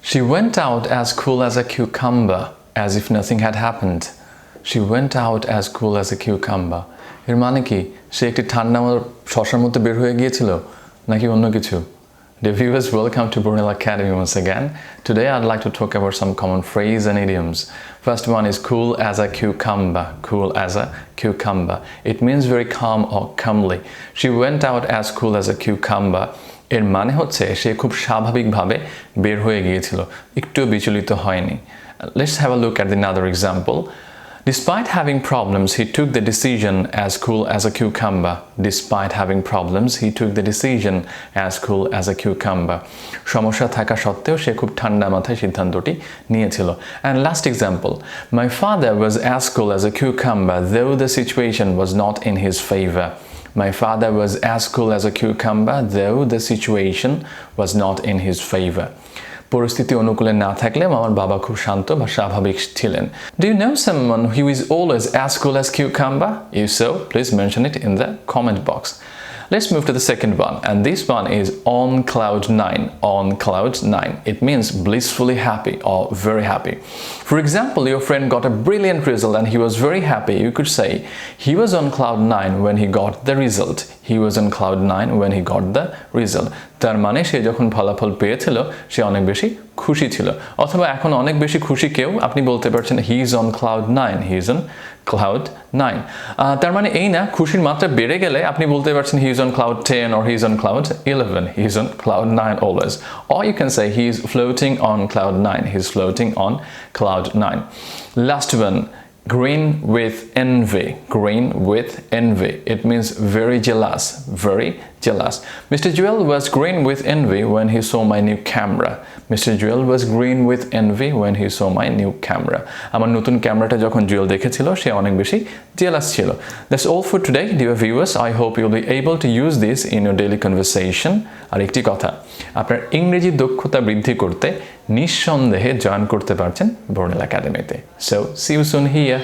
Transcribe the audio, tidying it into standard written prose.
She went out as cool as a cucumber, as if nothing had happened. She went out as cool as a cucumber. এর মানে কি সে একটি ঠান্ডা শসার মতো বের হয়ে গিয়েছিল নাকি অন্য কিছু? Dear viewers, welcome to Bornil Academy once again. Today I'd like to talk about some common phrases and idioms. First one is cool as a cucumber. Cool as a cucumber. It means very calm or comely. She went out as cool as a cucumber. এর মানে হচ্ছে সে খুব স্বাভাবিকভাবে বের হয়ে গিয়েছিল, একটু বিচলিত হয়নি। Let's have a look at another example. Despite having problems, he took the decision as cool as a cucumber. Despite having problems, he took the decision as cool as a cucumber. সমস্যা থাকা সত্ত্বেও সে খুব ঠান্ডা মাথায় সিদ্ধান্তটি নিয়েছিল। And last example. My father was as cool as a cucumber, though the situation was not in his favor. My father was as cool as a cucumber, though the situation was not in his favor. পরিস্থিতি অনুকূলে না থাকলে আমার বাবা খুব শান্ত বা স্বাভাবিক ছিলেন। Do you know someone who is always as cool as cucumber? If so, please mention it in the comment box. Let's move to the second one, and this one is on cloud 9. On cloud 9. It means blissfully happy or very happy. For example, your friend got a brilliant result and he was very happy. You could say, he was on cloud 9 when he got the result. He was on cloud 9 when he got the result. তার মানে সে যখন ফলাফল পেয়েছিল সে অনেক বেশি খুশি ছিল। অথবা এখন অনেক বেশি খুশি কেউ আপনি বলতে পারছেন he is on cloud 9. He is on cloud 9. তার মানে এই না খুশির মাত্রা বেড়ে গেলে আপনি বলতে পারছেন he is on cloud 10 or he is on cloud 11. He is on cloud 9 always. Or you can say he is floating on cloud 9. He is floating on cloud 9. Last one. Green with envy. Green with envy. It means very jealous. Very jealous. Mr. Joel was green with envy when he saw my new camera. Mr. Joel was green with envy when he saw my new camera. আমার নতুন ক্যামেরাটা যখন জুয়েল দেখেছিল সে অনেক বেশি jealous ছিল। That's all for today, dear viewers. I hope you'll be able to use this in your daily conversation. আর একটি কথা, আপনার ইংরেজি দক্ষতা বৃদ্ধি করতে নিঃসন্দেহে জয়েন করতে পারছেন বর্নিল একাডেমিতে। So, see you soon here.